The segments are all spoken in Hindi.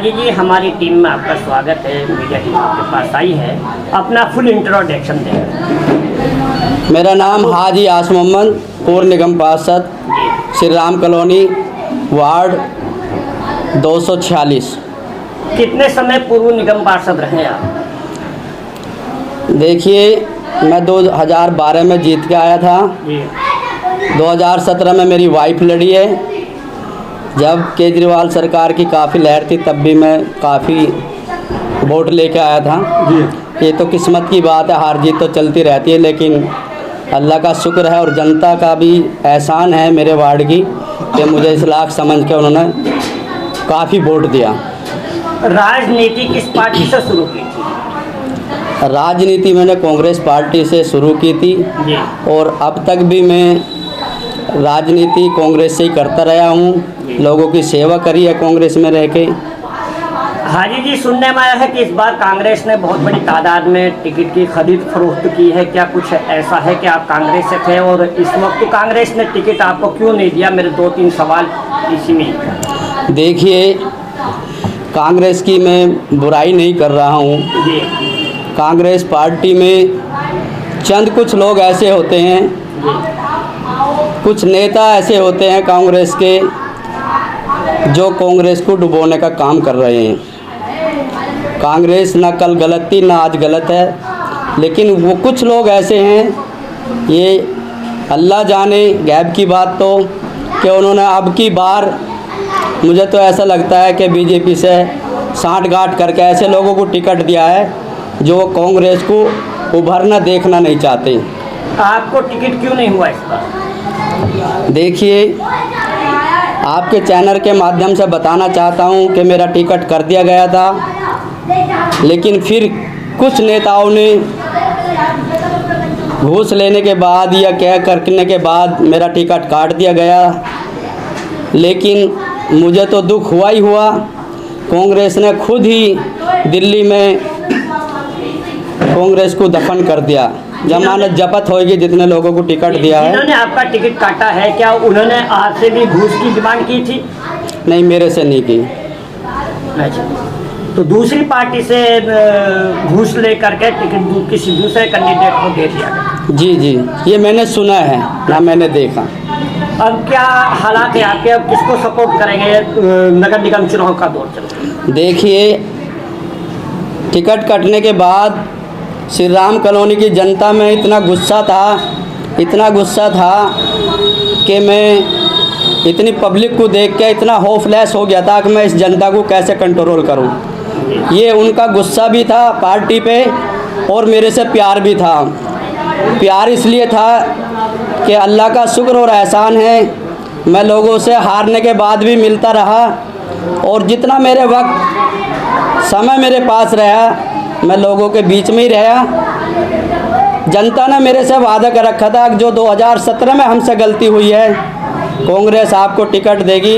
हाजी जी, हमारी टीम में आपका स्वागत है। मीडिया टीम आपके पास आई है, अपना फुल इंट्रोडक्शन दें। मेरा नाम हाजी आस मोहम्मद, पूर्व निगम पार्षद, श्री राम कॉलोनी, वार्ड 246। कितने समय पूर्व निगम पार्षद रहे आप? देखिए, मैं 2012 में जीत के आया था। 2017 में मेरी वाइफ लड़ी है। जब केजरीवाल सरकार की काफ़ी लहर थी तब भी मैं काफ़ी वोट लेके आया था। ये तो किस्मत की बात है, हार जीत तो चलती रहती है, लेकिन अल्लाह का शुक्र है और जनता का भी एहसान है मेरे वार्ड की कि मुझे इस लायक समझ के उन्होंने काफ़ी वोट दिया। राजनीति किस पार्टी से शुरू की थी? राजनीति मैंने कांग्रेस पार्टी से शुरू की थी और अब तक भी मैं राजनीति कांग्रेस से ही करता रहा हूँ। लोगों की सेवा करी है कांग्रेस में रह के। हाजी जी, सुनने में आया है कि इस बार कांग्रेस ने बहुत बड़ी तादाद में टिकट की खरीद फरोख्त की है। क्या कुछ ऐसा है कि आप कांग्रेस से थे और इस वक्त कांग्रेस ने टिकट आपको क्यों नहीं दिया? मेरे 2-3 सवाल इसी में। देखिए, कांग्रेस की मैं बुराई नहीं कर रहा हूँ। कांग्रेस पार्टी में चंद कुछ लोग ऐसे होते हैं, कुछ नेता ऐसे होते हैं कांग्रेस के जो कांग्रेस को डुबोने का काम कर रहे हैं। कांग्रेस ना कल गलत थी ना आज गलत है, लेकिन वो कुछ लोग ऐसे हैं, ये अल्लाह जाने गैब की बात, तो कि उन्होंने अब की बार मुझे तो ऐसा लगता है कि बीजेपी से साँठ-गाँठ करके ऐसे लोगों को टिकट दिया है जो कांग्रेस को उभरना देखना नहीं चाहते। आपको टिकट क्यों नहीं हुआ इस बार? देखिए, आपके चैनल के माध्यम से बताना चाहता हूं कि मेरा टिकट कर दिया गया था, लेकिन फिर कुछ नेताओं ने घूस लेने के बाद या क्या करने के बाद मेरा टिकट काट दिया गया। लेकिन मुझे तो दुख हुआ ही हुआ। कांग्रेस ने खुद ही दिल्ली में कांग्रेस को दफन कर दिया। जमानत जब्त होगी जितने लोगों को टिकट दिया है। जिन्होंने आपका टिकट काटा है, क्या उन्होंने आपसे भी घूस की डिमांड की थी? नहीं, मेरे से नहीं की। अच्छा, तो दूसरी पार्टी से घूस लेकर के टिकट किसी दूसरे कैंडिडेट को दे दिया गया? जी, ये मैंने सुना है ना मैंने देखा। अब क्या हालात है आपके? अब किसको सपोर्ट करेंगे? नगर निगम चुनाव का दौर चल रहा है। देखिए, टिकट कटने के बाद श्री राम कॉलोनी की जनता में इतना गुस्सा था कि मैं इतनी पब्लिक को देख के इतना होपलेस हो गया था कि मैं इस जनता को कैसे कंट्रोल करूं। ये उनका गुस्सा भी था पार्टी पे और मेरे से प्यार भी था। प्यार इसलिए था कि अल्लाह का शुक्र और एहसान है, मैं लोगों से हारने के बाद भी मिलता रहा और जितना मेरे वक्त समय मेरे पास रहा मैं लोगों के बीच में ही रहा। जनता ने मेरे से वादा कर रखा था कि जो 2017 में हमसे गलती हुई है, कांग्रेस आपको टिकट देगी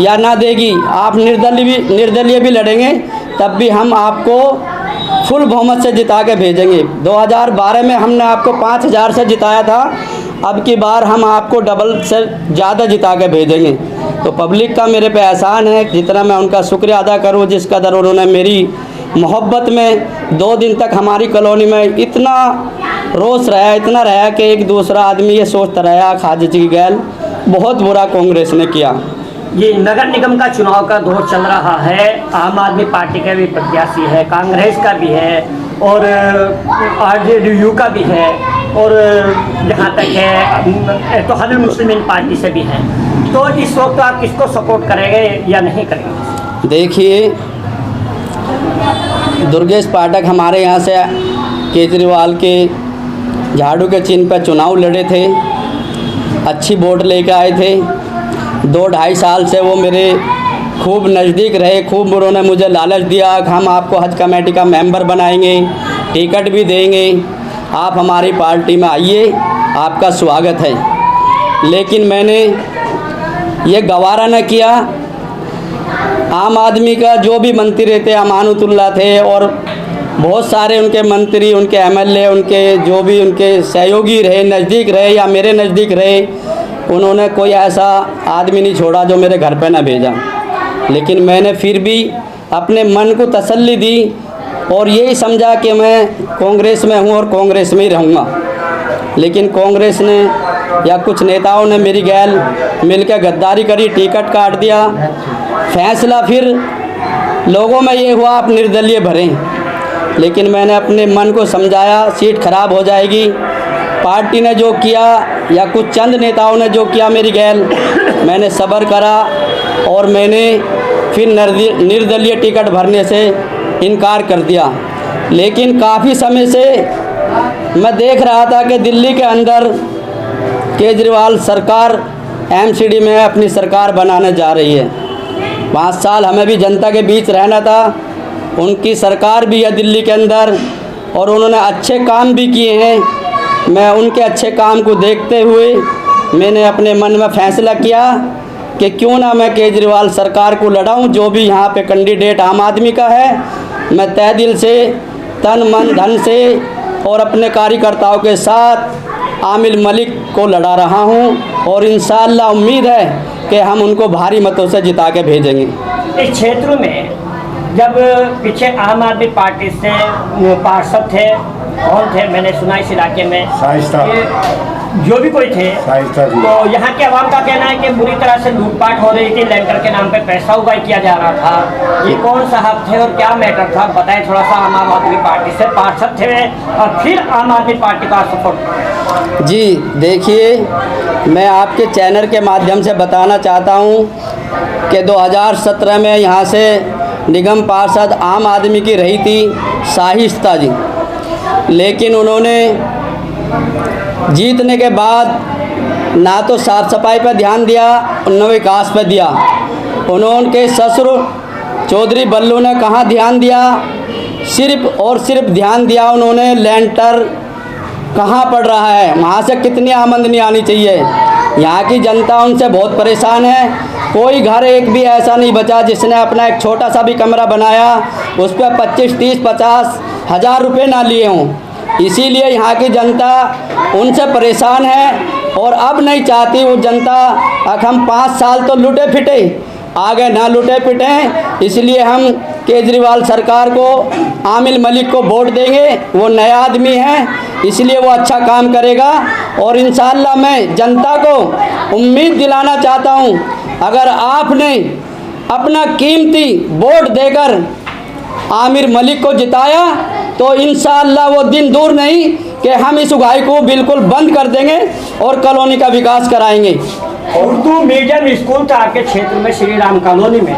या ना देगी, आप निर्दलीय भी लड़ेंगे तब भी हम आपको फुल बहुमत से जिता के भेजेंगे। 2012 में हमने आपको 5000 से जिताया था, अब की बार हम आपको डबल से ज़्यादा जिता के भेजेंगे। तो पब्लिक का मेरे पे एहसान है, जितना मैं उनका शुक्रिया अदा करूँ, जिस कदर उन्होंने मेरी मोहब्बत में 2 दिन तक हमारी कॉलोनी में इतना रोष रहा, इतना रहा कि एक दूसरा आदमी ये सोचता रहा खाजी जी गैल बहुत बुरा कांग्रेस ने किया। ये नगर निगम का चुनाव का दौर चल रहा है। आम आदमी पार्टी का भी प्रत्याशी है, कांग्रेस का भी है और आरजेडीयू का भी है और जहाँ तक है तो हल मुस्लिम पार्टी से भी है। तो इस वक्त आप किसको सपोर्ट करेंगे या नहीं करेंगे? देखिए, दुर्गेश पाठक हमारे यहाँ से केजरीवाल के झाड़ू के चिन्ह पर चुनाव लड़े थे, अच्छी वोट लेकर आए थे। 2-2.5 साल से वो मेरे खूब नज़दीक रहे, खूब उन्होंने मुझे लालच दिया कि हम आपको हज कमेटी का मेंबर बनाएंगे, टिकट भी देंगे, आप हमारी पार्टी में आइए, आपका स्वागत है। लेकिन मैंने ये गवारा न किया। आम आदमी का जो भी मंत्री थे, अमानुतुल्लाह थे और बहुत सारे उनके मंत्री, उनके एमएलए, उनके जो भी उनके सहयोगी रहे, नज़दीक रहे या मेरे नज़दीक रहे, उन्होंने कोई ऐसा आदमी नहीं छोड़ा जो मेरे घर पे ना भेजा। लेकिन मैंने फिर भी अपने मन को तसल्ली दी और यही समझा कि मैं कांग्रेस में हूँ और कांग्रेस में ही रहूँगा। लेकिन कांग्रेस ने या कुछ नेताओं ने मेरी गैल मिलकर गद्दारी करी, टिकट काट दिया। फैसला फिर लोगों में ये हुआ आप निर्दलीय भरें, लेकिन मैंने अपने मन को समझाया सीट खराब हो जाएगी। पार्टी ने जो किया या कुछ चंद नेताओं ने जो किया मेरी गैल, मैंने सब्र करा और मैंने फिर निर्दलीय टिकट भरने से इनकार कर दिया। लेकिन काफ़ी समय से मैं देख रहा था कि दिल्ली के अंदर केजरीवाल सरकार एमसीडी में अपनी सरकार बनाने जा रही है। 5 साल हमें भी जनता के बीच रहना था, उनकी सरकार भी है दिल्ली के अंदर और उन्होंने अच्छे काम भी किए हैं। मैं उनके अच्छे काम को देखते हुए मैंने अपने मन में फ़ैसला किया कि क्यों ना मैं केजरीवाल सरकार को लड़ाऊं। जो भी यहाँ पे कैंडिडेट आम आदमी का है, मैं तहे दिल से, तन मन धन से और अपने कार्यकर्ताओं के साथ आमिर मलिक को लड़ा रहा हूँ और इंशाअल्लाह उम्मीद है कि हम उनको भारी मतों से जिता के भेजेंगे। इस क्षेत्र में जब पीछे आम आदमी पार्टी से पार्षद थे, कौन थे मैंने सुना इस इलाके में, जो भी कोई थे, तो यहाँ के अवाम का कहना है कि बुरी तरह से लूटपाट हो रही थी, लैंडर के नाम पे पैसा उगाई किया जा रहा था। ये कौन साहब थे और क्या मैटर था, बताएं थोड़ा सा। आम आदमी पार्टी से पार्षद थे और फिर आम आदमी पार्टी का सपोर्ट। जी देखिए, मैं आपके चैनल के माध्यम से बताना चाहता हूँ कि 2017 में यहाँ से निगम पार्षद आम आदमी की रही थी शाहिस्ता जी, लेकिन उन्होंने जीतने के बाद ना तो साफ़ सफाई पर ध्यान दिया न विकास पर दिया। उनके ससुर चौधरी बल्लू ने कहाँ ध्यान दिया, सिर्फ और सिर्फ ध्यान दिया उन्होंने लेंटर कहाँ पड़ रहा है, वहाँ से कितनी आमदनी आनी चाहिए। यहाँ की जनता उनसे बहुत परेशान है। कोई घर एक भी ऐसा नहीं बचा जिसने अपना एक छोटा सा भी कमरा बनाया उस पर 25, 30, 50 हज़ार रुपये ना लिए हों। इसीलिए यहाँ की जनता उनसे परेशान है और अब नहीं चाहती वो जनता अब हम 5 साल तो लुटे फिटे, आगे ना लुटे पिटें। इसलिए हम केजरीवाल सरकार को, आमिर मलिक को वोट देंगे। वो नया आदमी है, इसलिए वो अच्छा काम करेगा और इंशाअल्लाह मैं जनता को उम्मीद दिलाना चाहता हूँ, अगर आपने अपना कीमती वोट देकर आमिर मलिक को जिताया तो इंशाअल्लाह वो दिन दूर नहीं कि हम इस उगाई को बिल्कुल बंद कर देंगे और कॉलोनी का विकास कराएंगे। उर्दू मीडियम स्कूल था आपके क्षेत्र में श्री राम कॉलोनी में,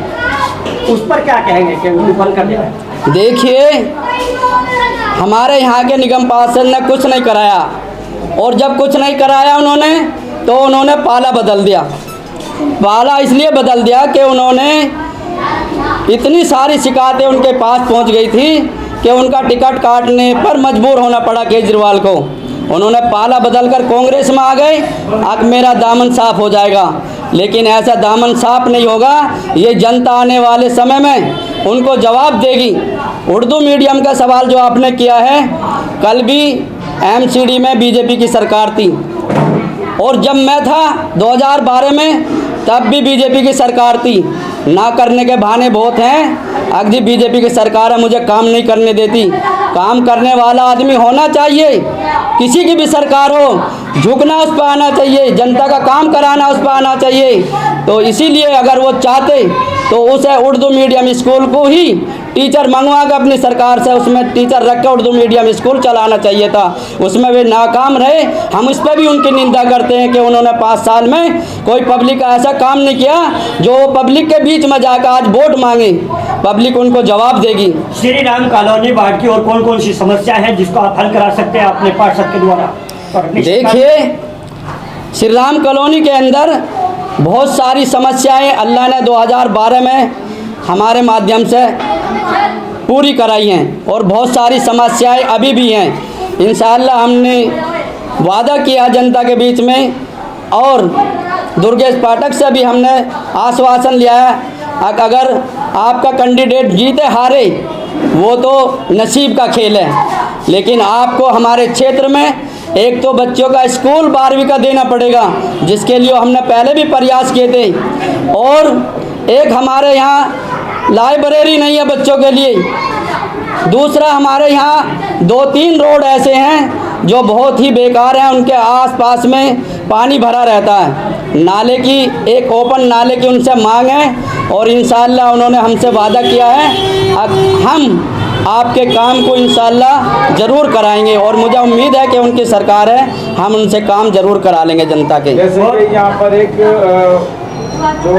उस पर क्या कहेंगे कि उन्हें बंद कर दिया? देखिए, हमारे यहाँ के निगम पार्षद ने कुछ नहीं कराया और जब कुछ नहीं कराया उन्होंने पाला बदल दिया। पाला इसलिए बदल दिया कि उन्होंने इतनी सारी शिकायतें उनके पास पहुंच गई थी कि उनका टिकट काटने पर मजबूर होना पड़ा केजरीवाल को। उन्होंने पाला बदलकर कांग्रेस में आ गए, अब मेरा दामन साफ हो जाएगा। लेकिन ऐसा दामन साफ नहीं होगा, ये जनता आने वाले समय में उनको जवाब देगी। उर्दू मीडियम का सवाल जो आपने किया है, कल भी एमसीडी में बीजेपी की सरकार थी और जब मैं था 2012 में तब भी बीजेपी की सरकार थी। ना करने के बहाने बहुत हैं। अगर बीजेपी की सरकार है मुझे काम नहीं करने देती। काम करने वाला आदमी होना चाहिए, किसी की भी सरकार हो, झुकना उस पर आना चाहिए, जनता का काम कराना उस पर आना चाहिए। तो इसीलिए अगर वो चाहते तो उसे उर्दू मीडियम स्कूल को ही टीचर मंगवा कर अपनी सरकार से उसमें टीचर रख कर उर्दू मीडियम स्कूल चलाना चाहिए था। उसमें वे नाकाम रहे। हम इस पर भी उनकी निंदा करते हैं कि उन्होंने 5 साल में कोई पब्लिक का ऐसा काम नहीं किया जो पब्लिक के बीच में जाकर आज वोट मांगे। पब्लिक उनको जवाब देगी। श्री राम कॉलोनी वार्ड की और कौन कौन सी समस्या है जिसको आप हल करा सकते हैं अपने पार्षद के द्वारा? देखिए, श्री राम कॉलोनी के अंदर बहुत सारी समस्याएं अल्लाह ने 2012 में हमारे माध्यम से पूरी कराई हैं और बहुत सारी समस्याएं अभी भी हैं। इंशाअल्लाह हमने वादा किया जनता के बीच में और दुर्गेश पाठक से भी हमने आश्वासन लिया है अगर आपका कैंडिडेट जीते हारे वो तो नसीब का खेल है, लेकिन आपको हमारे क्षेत्र में एक तो बच्चों का स्कूल 12वीं का देना पड़ेगा जिसके लिए हमने पहले भी प्रयास किए थे और एक हमारे यहाँ लाइब्रेरी नहीं है बच्चों के लिए। दूसरा, हमारे यहाँ 2-3 रोड ऐसे हैं जो बहुत ही बेकार हैं, उनके आसपास में पानी भरा रहता है। नाले की, एक ओपन नाले की उनसे मांग है और इंशाअल्लाह उन्होंने हमसे वादा किया है हम आपके काम को इंशाअल्लाह ज़रूर कराएंगे और मुझे उम्मीद है कि उनकी सरकार है, हम उनसे काम ज़रूर करा लेंगे जनता के। जैसे कि यहाँ पर एक जो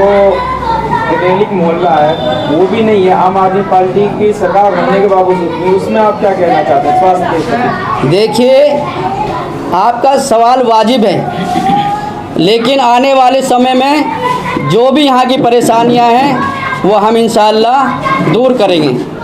क्लिनिक मोहल्ला है वो भी नहीं है, आम आदमी पार्टी की सरकार बनने के बावजूद भी, उसमें आप क्या कहना चाहते हैं स्वास्थ्य के स्थिति? देखिए, आपका सवाल वाजिब है, लेकिन आने वाले समय में जो भी यहाँ की परेशानियाँ हैं वो हम इंशाअल्लाह दूर करेंगे।